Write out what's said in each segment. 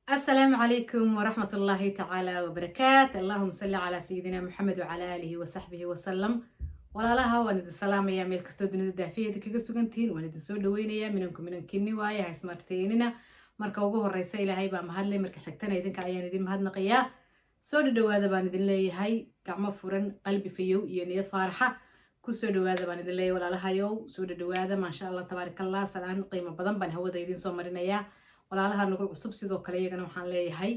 السلام عليكم ورحمة الله تعالى وبركاته. اللهم صل على سيدنا محمد وعلى آله وصحبه وسلم. walaalaha waan idin salaamayaa meel kastoo dunida daafiyada kaga sugantihiin waan idin soo dhaweynayaa minankinni waaye ha ismartiinina marka ugu horeysa ilaahay baa mahadlay marka xigtana idinka ayaan idin mahadnaqayaa soo dhawaada baan idin leeyahay gacmo furan qalbi fayow iyo niyad faaraxa ku soo dhawaada baan idin leeyahay walaalahayow soo dhawaada maasha Allah tabaarakallah salaan qiimo badan baan hawada idin soo marinayaa walaalaha nagu cusub sidoo kale iyagana waxaan leeyahay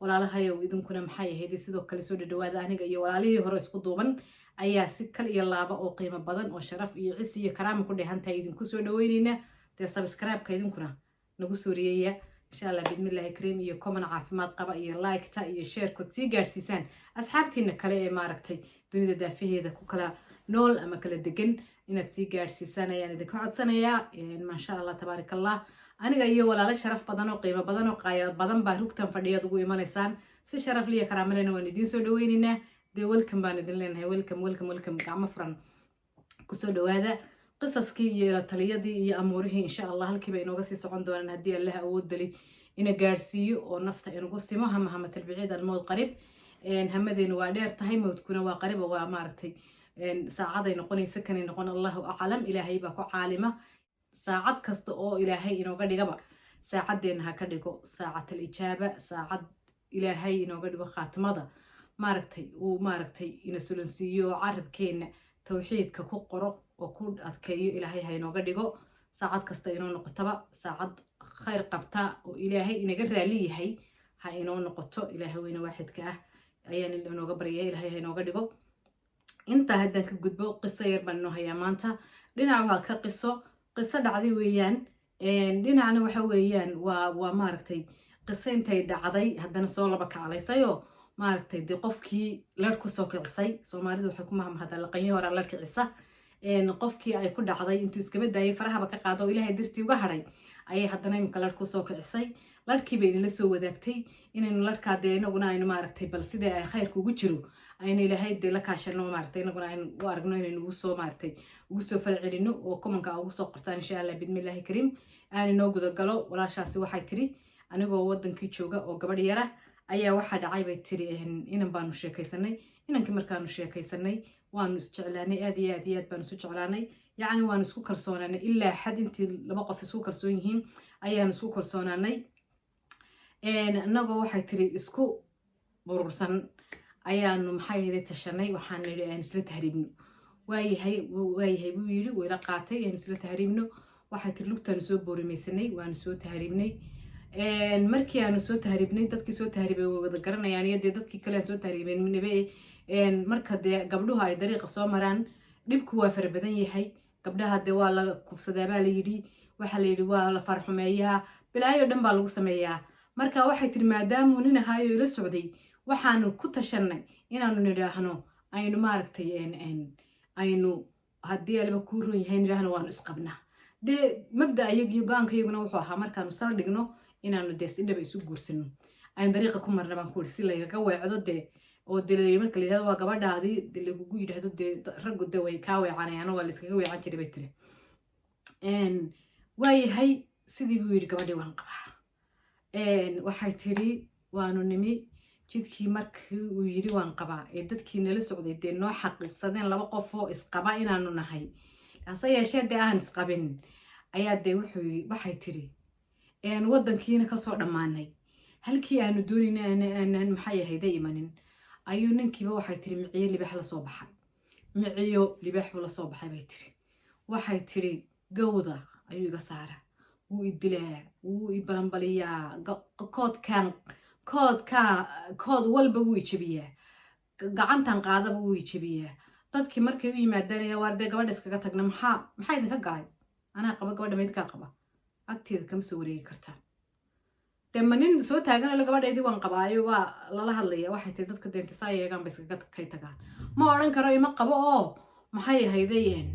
walaalahayow idinkuna maxay ahayd sidoo kale soo dhawaada aniga iyo walaalihii hore isku duuban ayaa si kal iyo laaba oo qiimo badan oo sharaf iyo cis iyo karaama ku dheehantahay idinku soo dhaweynayna dee subscribe-ka idinkuna nagu soo riyeeya insha Allah bidmillaahi kariim iyo comment caafimaad qaba iyo like-ta iyo share-kood sii gaarsiisaan asxaabtiina kale ee maaragtay dunida daafaheeda ku kala nool ama kala degan inaad sii gaarsiisaan ayaan idinka codsanayaa maasha Allah tabaarakallah aniga iyo walaalo sharaf badan oo qiimo badan oo qaayad badan baa rugtan fadhiyaad ugu imanaysaan si sharaf liya karaama lena waan idiin soo dhaweynaynaa dee welcome baan idin leenahay welcome gacmo furan kusoo dhawaada qisaskii iyo taliyadii iyo amuurihii insha Allah halkiiba inooga sii socon doonaan haddii Allah awood dali ina gaarsiiyo oo nafta inagu simo hama talbiciid almowd qarib hamadeena waa dheer tahay mowdkuna waa qarib oo waa maaragtay saacaday noqonaysa kanay noqon Allahu aclam ilaahay baa ku caalima saacad kasta oo ilaahay inooga dhigaba saacadeena ha ka dhigo saacatal ijaaba saacad ilaahay inooga dhigo khaatimada maaragtay uu maaragtay ina sulansiiyo carabkeena tawxiidka ku qoro oo ku adkeeyo ilaahay ha inooga dhigo saacad kasta inoo noqotaba saacad khayr qabta oo ilaahay inaga raali yahay ha inoo noqoto ilaahay weyna waaxidka ah ayaan inooga baryaa ilaahay ha inooga dhigo inta haddaan ka gudbo qiso yar baan inoo hayaa maanta dhinac waa ka qiso dhacday weeyaan dhinacna waxa weeyaan waa maaragtay qiso intay dhacday haddana soo laba kaclaysayoo maaragtay dee qofkii lar ku soo kicisay soomaalidu waxay ku mahmahdaa laqanyo hore lar kicisa qofkii ay ku dhacday intuu iskaba daayay farahaba ka qaado oo ilaahay dartii uga hadhay ayay haddana imika lar ku soo kicisay larkii bay inala soo wadaagtay inaynu larkaa dee inaguna aynu maaragtay bal sidee ay khayrka ugu jiro aynu ilaahay dee la kaashano maaragtay inaguna aynu u aragno inaynu ugu soo maaragtay ugu soo falcelino oo kumanka ugu soo qortaan insha Allah bidmillaahi kariim aan inoo gudagalo walaashaasi waxay tiri anigoo wadankii jooga oo gabadh yara ayaa waxaa dhacay bay tiri inan baanu sheekaysanay inankii markaanu sheekaysanay waanu isjeclaanay aad iyo aad baanu isu jeclaanay yacni waanu isku kalsoonaanay ilaa xad intii laba qof isku kalsoon yihiin ayaanu isku kalsoonaanay annagoo waxay tiri isku burursan ayaanu maxay ahayd tashanay waxaan nidhi aan isla tahriibno waayahay buu yidhi wayla qaatay aan isla tahriibno waxay tiri lugtaanu soo boorimaysanay waanu soo tahriibnay markii aanu soo tahriibnay dadkii soo tahriibay way wada garanayaan iyo dee dadkii kale aan soo tahriibinaba marka dee gabdhuhu ay dariiqa soo maraan dhibku waa fara badan yahay gabdhaha dee waa la kufsadaa baa la yidhi waxaa la yidhi waa la farxumeeyaa bilaayo dhan baa lagu sameeyaa marka waxay tiri maadaamuu nin ahaayo ila socday waxaanu ku tashanay inaanu nidhaahno aynu maaragtay aynu haddii aliba kuu roon yahay nidhaahno waanu isqabnaa dee mabda ayagiyo go-aanka iyaguna wuxuu ahaa markaanu sal dhigno inaanu dee si dhaba isu guursano aynu dariiqa ku marna baan ku iri si laygaga weecdo dee oo dee marka la yidhahdo waa gabadhaadii dee lagugu yidhahdo dee raggu dee way kaa weecanayaan waa la iskaga weecan jiray bay tiri waayahay sidii buu yidhi gabadhii waan qabaa waxay tiri waanu nimi jidkii markii uu yidhi waan qabaa ee dadkii nala socday dee noo xaqiiqsadeen laba qof oo isqaba inaanu nahay hase yeeshee dee aan isqabin ayaa dee waxay tiri waddankiina kasoo dhammaanay halkii aanu doonayna aanan maxay ahayda imanin ayuu ninkiiba waxay tiri miciyo libaax la soo baxay miciyo libaax buu la soo baxay bay tiri waxay tiri gawda ayuu iga saara wuu i dilaa wuu i balanbaliyaa kood walba wuu i jebiyaa gacantan qaadaba wuu i jebiyaa dadkii markay u yimaadaan waar dee gabadha iskaga tagna maxaa idinka galay anaa qaba gabadha maydkaa qaba agteeda kama soo wareegi kartaa dee ma nin soo taaganalo gabadhaydii waan qabaayo waa lala hadlaya waxay tahay dadka deenta saa yeegaan ba iskaga kay tagaan ma odhan karo ima qabo oo maxay ahaydeen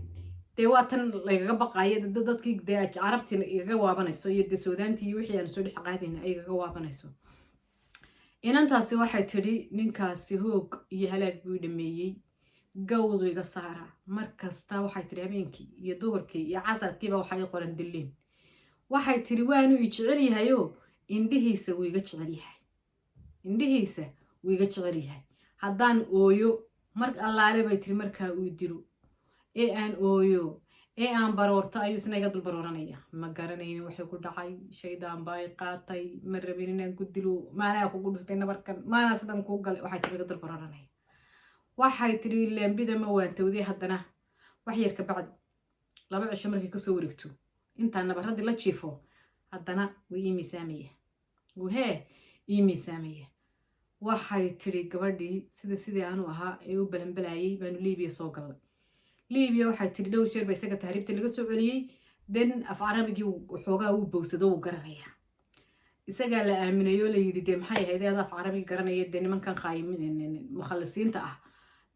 dee waa tan laygaga baqaayo dadkii dee carabtii igaga waabanayso iyo dee soodaantii iyo wixii aanu soo dhex qaadayna ay igaga waabanayso inantaasi waxay tidhi ninkaasi hoog iyo halaag buu dhameeyey gawdu iga saara markasta waxay tiri habeenkii iyo duhurkii iyo casarkiiba waxay qoran dileen waxay tiri waanu i jecel yahayo indhihiisa wuu iga jecel yahay indhihiisa wuu iga jecel yahay haddaan ooyo mar allaale bay tiri markaa uu dilo ee aan ooyo ee aan baroorto ayuu isna iga dul barooranaya ma garanaynin waxay ku dhacay shaydaan baa i qaatay ma rabin inaan ku dilo maanaa kugu dhuftay nabarkan maanaa sidan kuu galay waxay tiri iga dul barooranaya waxay tiri leembida ma waantowday haddana wax yar ka bacdi 2 cisho markii kasoo wareegto intaan nabaradii la jiifo haddana way ii miisaamaya wahee ii miisaamaya waxay tiri gabadhii sidii aanu ahaa ee u balanbalayay baanu Liibiya soo galnay Liibiya waxay tiri dhowr jeer bay isaga tahriibta laga soo celiyay dan af Arabigii xoogaa uu bowsado uu garanaya isaga la aaminayo la yiri de maxay ahayd af Arabiga garanaya de nimankan qaayimiin mukhalisiinta ah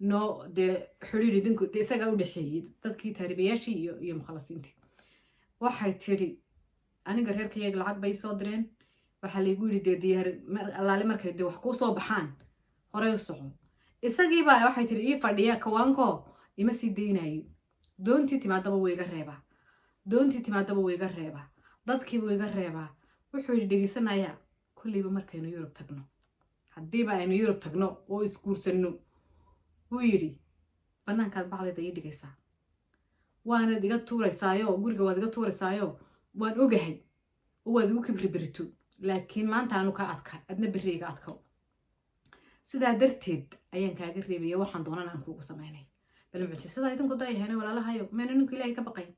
no de xiriir idinku de isaga u dhaxeeyay dadkii tahriibayaashii iyo mukhalisiintii waxay tiri aniga reerkayga lacag bay soo direen waxa la igu yiri de diyaar allaale markay de wax ku soo baxaan hore u soco isagii baa waxay tiri ii fadhiya kawaanko ima sii deynayo doontii timaadaba way iga reeba dadkii way iga reeba wuxuu yiri dhageysanaya kulliba markaynu Yurub tagno hadiiba aynu Yurub tagno oo iskuursano wuu yiri banaankaad bacdeeda ii dhigaysaa waana diga tuuraysaayo guriga waad iga tuuraysaayo waan ogahay oo waad igu kibri berito laakiin maanta aanu ka adka adna beriga adka sidaa darteed ayaan kaaga reebaya waxaan doonana aan kuugu sameynay bal mucjisada idinku dayahay walaalahayo meena ninku Ilaahay ka baqay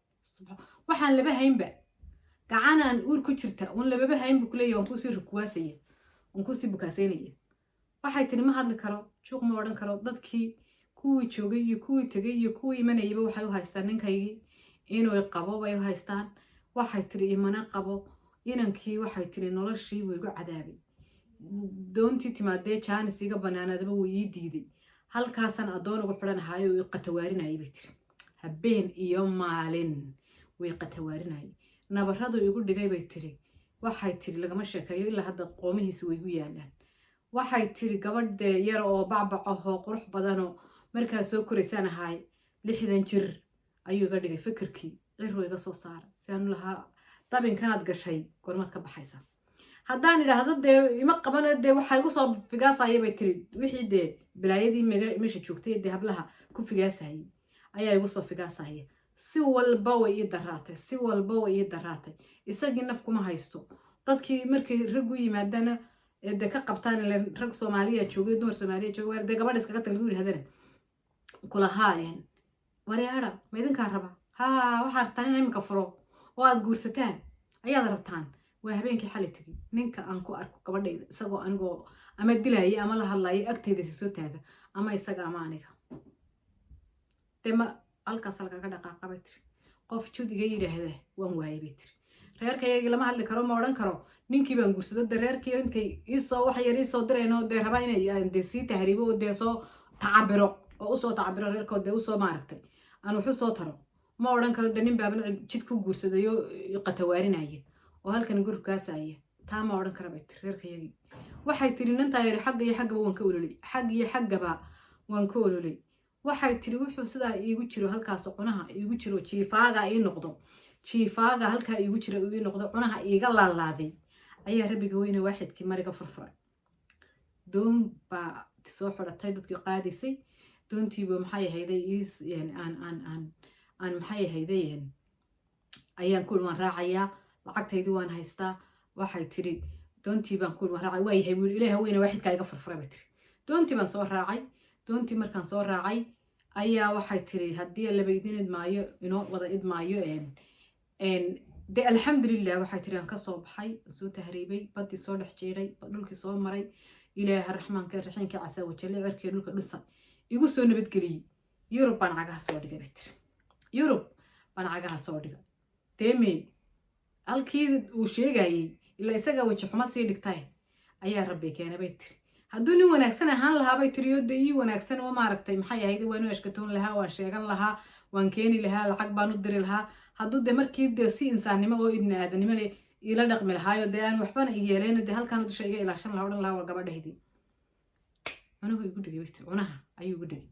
waxaan laba haynba gacanaan uur ku jirta un laba hayn buu kuleeyahay aan ku sii rukuwaasay aan ku sii bukaaseynay waxay tiri ma hadli karo juuq ma oran karo dadkii kuwii joogay iyo kuwii tagay iyo kuwii imanayba waxay u haystaan ninkaygii inuu qabo bay u haystaan waxay tiri imana qabo inankii waxay tiri noloshii way igu cadaabay doontii timaadee jaanis iga banaanadaba way ii diiday halkaasan adoon ugu xidhanahay oo qatawaarinayay bay tiri habeen iyo maalin way qatawaarinayay nabaradu igu dhigay bay tiri waxay tiri lagama sheekayo ilaa hadda qoomihiisa way igu yaalaan waxay tiri gabadh yar oo bacbacaho qurux badan oo markaa soo koraysaan ahay 60 jir ayuu iga dhigay fikirkii cirro iga soo saaray si aan lahaa dabinkanaad gashay gormad ka baxaysa haddaan idhaahdo dee ima qabano dee waxay igu soo figaasayay bay tiri wixii dee bilaayadii meesha joogtay dee hablaha ku figaasayay ayaa igu soo figaasayay si walba way ii daraatay isagii naf kuma haysto dadkii markay rag u yimaadana de ka qabtaan rag Soomaaliya joogay dumar Soomaaliya joogay de gabadh iskaga tag lagu yiraahdan kula haayeen wareera ma idinka raba waxa rabtaan in imka furo oo aad guursataan ayaad rabtaan waa habeenkii xalay tagay ninka aan ku arko gabadhayda isagoo anigoo ama dilaayay ama la hadlaayay agteeda soo taaga ama isaga ama aniga tema halkaas laga dhaqaaqay tiri qof judiga yiraahda waan waayay bay tiri reerkayga lama hadli karo ma oran karo ninkii baan guursado reerkii intay isoo wax yar isoo direen oo de raba inay de si tahriibo oo de soo tacabiro oo usoo tacabiro reerkood de usoo maaragtay aan wuxuu soo taro ma oran karo de nin baaban jid ku guursadayo qatawaarinaya oo halkan gurubkaasaya taa ma oran karo bay tiri reerkayga waxay tiri ninta yar xagga iyo xaggaba waan ka ololay xagga iyo xaggaba waan ka ololay waxay tiri wuxuu sidaa iigu jiro halkaas cunaha iigu jiro jiifaaga ii noqdo jiifaaga halka iigu jiro ii noqdo cunaha iiga laalaaday ayaa rabbiga weyne waaxidkii mariga furfuray doon baa soo xidhatay dadkii qaadisay doontiiba maxay ahayday aan maxay ahayday ayaan ku waan raacayaa lacagtaydii waan haystaa waxay tiri doontii baan ku waan raacay waa yahay wiil Ilaahay weyne waaxidka iga furfuray bay tiri doontii baan soo raacay doontii markaan soo raacay ayaa waxay tiri haddii laba idin idmaayo inoo wada idmaayo de alxamdulillah waxay tiri aan ka soo baxay soo tahriibay badii soo dhex jeeray dhulkii soo maray Ilaahay raxmaanka raxiinka casa wajale cirkii dhulka dhusa igu soo nabadgeliyay Yurub baan cagaha soo dhigay bay tiri Yurub baan cagaha soo dhigay deemay halkii uu sheegayay ilaa isaga waji xuma sii dhigtay ayaa rabbi keenay bay tiri hadduu nin wanaagsan ahaan lahaa bay tiri oo ii wanaagsan oo maaragtay maxay ahayd waan u ashkatoon lahaa waan sheegan lahaa waan keeni lahaa lacag baan u diri lahaa hadduu de markii de si insaannimo oo ibn aadanimo leh ila dhaqmi lahaayo de aan waxbana yeeleen de halkan dusha iga ilaashan lahaa odhan lahaa waa gabadhaydii cunuhu igu dhigay bay tiri cunaha ayuu igu dhigay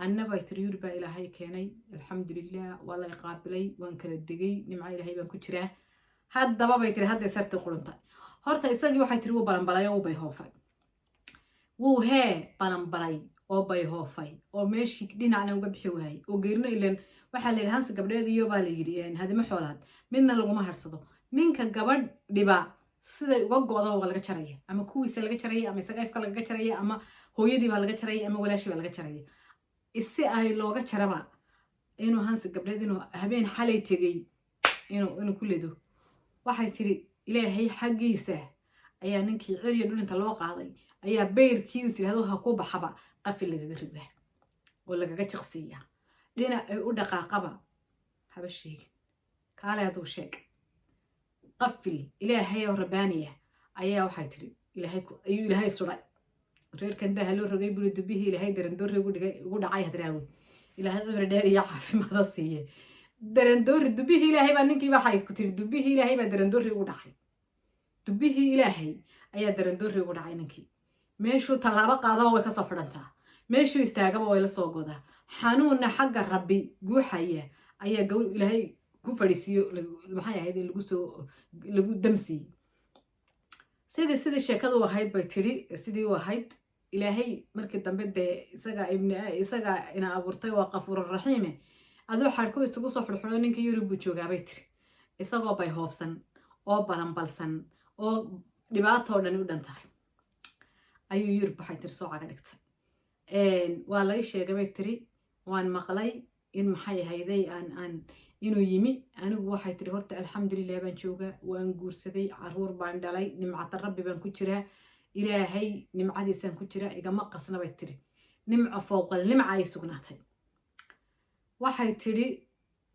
annaba ay tiri Yurub baa Ilaahay keenay alxamdulillah waa la qaabilay waan kala degay nimca Ilaahay baan ku jiraa haddaba bay tiri hadda sarti qulunta horta isagii waxay tiri wuu balanbalay oo bay hoofay wuu hee balanbalay oo bay hoofay oo meeshii dhinacna uga bixi waayay oo geerino ilan waxaa la yidhi hansi gabdheed iyo baa la yidhi hadimo xoolaad midna laguma harsado ninka gabadh dhiba siday uga go'da waa laga jaraya ama kuwiisa laga jaraya ama isaga ifka laga jaraya ama hooyadii baa laga jaraya ama walaashii baa laga jaraya isi ay looga jaraba inuu hansi gabdheed inuu habeen xalay tegay inuu ku ledo waxay tiri ilaahay xaggiisa ayaa ninkii ciriyo dhulinta loo qaaday ayaa beyrkii is yidhahdo ha ku baxaba qafil lagaga ridaa oo lagaga jiqsiiya dhinacay u dhaqaaqaba haba sheegin kaale hadduu sheeg qafil ilaahay oo rabbaaniya ayaa waxay tiri ayuu ilaahay suday reerkan daha loo rogay buri dubihii ilaahay darandoori ugu dhacay hadraawi ilaahay cimri dheer iyo caafimaada siiye darandoori dubihii ilaahay baa ninkii waxay ku tiri dubihii ilaahay baa darandoori ugu dhacay dubihii ilaahay ayaa darandoori ugu dhacay ninkii meeshuu tallaabo qaadaba way kasoo xidhantaa meeshuu istaagaba way la soo godaa xanuunna xagga rabbi guuxaya ayaa gawl ilaahay ku fadhiisiyo maxay ahayd in lagu damsiiyey sidii sheekadu ahayd bay tiri sidii u ahayd ilaahay markii dambe dee isaga ina abuurtay waa qafuurur raxiime aduu xarko isugu soo xulxulo ninka yurub buu joogaa bay tiri isagoo bay hoofsan oo balanbalsan oo dhibaatoo dhan u dhan tahay ayuu yurub waxay tiri soo caga dhigtay waa lay sheegay bay tiri waan maqlay in maxay ahayday inuu yimi anigu waxay tiri horta alxamdulilah baan joogaa waan guursaday caruur baan dhalay nimcata rabbi baan ku jiraa ilaahay nimcadiisaan ku jiraa igama qasna bay tiri nimco fowqal nimca ay sugnaatay waxay tiri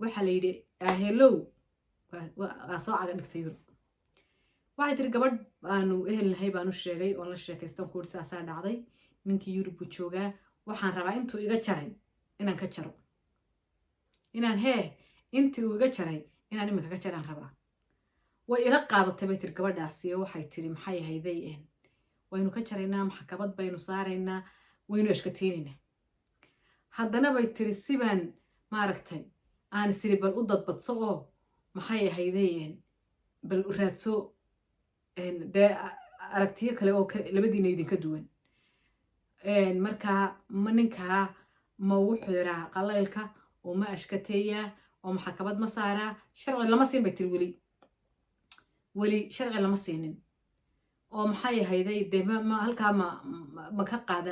waxaa la yidhi ahelow waa soo caga dhigtay yurub waxay tiri gabadh baanu ehelnahay baanu sheegay oon la sheekaystan ku uri saasaa dhacday ninkii yurub buu joogaa waxaan rabaa intuu iga jaray inaan ka jaro inaan intii uu iga jaray inaan iminka ka jaraan rabaa way ila qaadatay bay tiri gabadhaasi oo waxay tiri maxay ahayday waynu ka jaraynaa maxkamad baynu saaraynaa waynu ashkateynaynaa haddana bay tiri sibaan maaragtay aan isiri bal u dadbadso oo maxay ahayday bal raadso dee aragtiyo kale oo labadiina idinka duwan markaa ninkaa ma wuxuu yaraa qalaylka oo ma ashkateeyaa oo maxkamad ma saaraa sharci lama siin bay tiri weli sharci lama siinin oo maxay ahayday dee halkaa ma ka qaada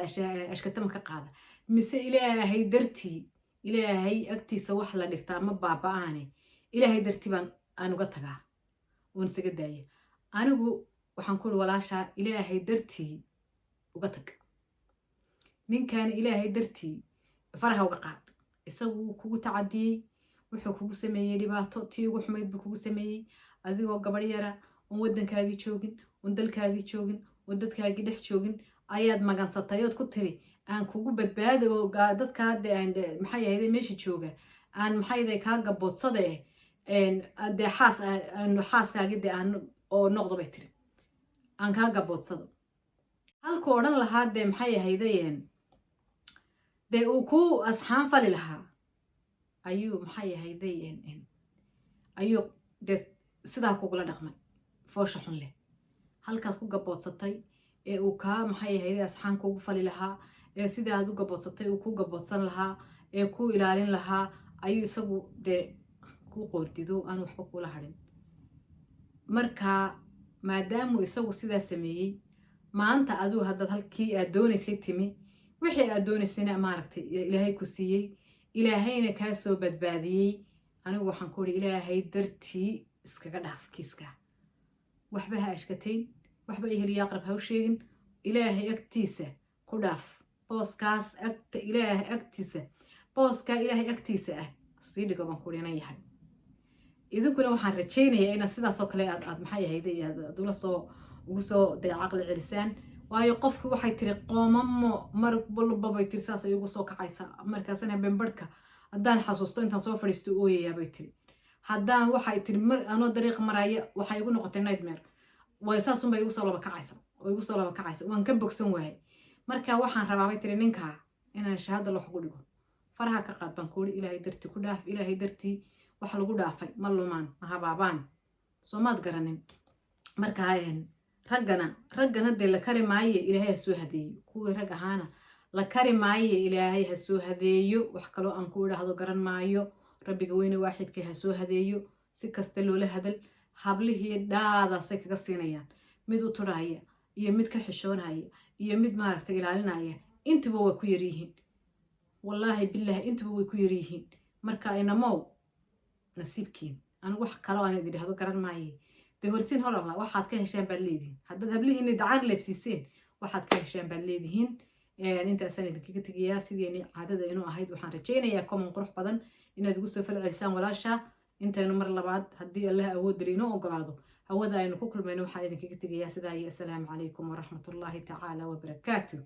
ashkata ma ka qaada mise ilaahay dartii ilaahay agtiisa wax la dhigtaa ma baaba-aane ilaahay dartii aan uga tagaa oon isaga daaya anigu waxaan ku uri walaashaa ilaahay dartii uga tag ninkan ilaahay dartii faraha uga qaad isagu kugu tacadiyey wuxuu kugu sameeyey dhibaato tii ugu xumayd buu kugu sameeyey adigoo gabadh yara oon waddankaagii joogin oon dalkaagii joogin oon dadkaagii dhex joogin ayaad magansatay ood ku tiri aan kugu badbaada oo dadka hadde maxay ahayde meesha jooga aan maxayday kaa gaboodsade dee xaaskaagii dee aan oo noqdo bay tiri aan kaa gaboodsado halku odhan lahaa dee maxay ahayday dee uu ku asxaan fali lahaa ayuu maxay ahayday ayuu dee sidaa kugula dhaqmay foosha xun leh halkaas ku gaboodsatay ee uu kaa maxay ahayday asxaan kugu fali lahaa ee sidii aad u gaboodsatay uu ku gaboodsan lahaa ee ku ilaalin lahaa ayuu isagu dee ku qoordido aan waxba kula hadhin markaa maadaamuu isagu sidaa sameeyey maanta aduu haddaad halkii aad doonaysay timi wixii aad doonaysayna maaragtay ilaahay ku siiyey ilaahayna kaa soo badbaadiyey anigu waxaan ku uri ilaahay dartii iskaga dhaaf kiiska waxba ha ashkatayn waxba eheliya aqrab ha u sheegin ilaahay agtiisa ku dhaaf booskaas ilaahay agtiisa booskaa ilaahay agtiisa ah sii dhigo baan ku uri inan yahay idinkuna waxaan rajaynayaa inaad sidaasoo kale aad maxay ahayday aad ugu soo dee caqli celisaan waayo qofki waxay tiri qoomamo mar walba bay tiri saas ay ugu soo kacaysa markaasna bembarhka haddaan xasuusto intaan soo fadhiisto ooyayaa bay tiri haddaan waxay tiri anoo dariiq maraya waxay igu noqotay nightmare way saasunbay igu soo laba kacaysa waan ka bogsan waayay marka waxaan rabaa bay tiri ninkaa inaan shahaada loo xugu dhigo faraha ka qaad baan kuuri ilaahay dartii ku dhaaf ilaahay dartii wax lagu dhaafay ma lumaan ma habaabaan soo maad garanin markaa raggana dee la kari maaye ilaahay ha soo hadeeyo kuwii rag ahaana la kari maaye ilaahay ha soo hadeeyo wax kaloo aan ku idhaahdo garan maayo rabbiga weyne waaxidka ha soo hadeeyo si kasta loola hadal hablihii dhaadaasay kaga siinayaan mid u turhaya iyo mid ka xishoonaya iyo mid maaragtay ilaalinaya intuba way ku yaryihiin wallaahi bilaahi intuba way ku yaryihiin marka inamow nasiibkiin anigu wax kaloo aan idin idhaahdo garan maaye dee hortiin horalla waxaad ka heshaan baad leedihiin haddaad hablihiinni dacar leefsiiseen waxaad ka heshaan baad leedihiin intaasaan idinkaga tegayaa sideeni caadada inuu ahayd waxaan rajaynayaa common qurux badan inaad ugu soo falcelisaan walaasha intaynu mar labaad haddii allah awood dali inoo ogolaado hawada aynu ku kulmayno waxaan idinkaga tegayaa sidaa iyo assalaamu calaykum waraxmatullaahi tacaala wabarakaatu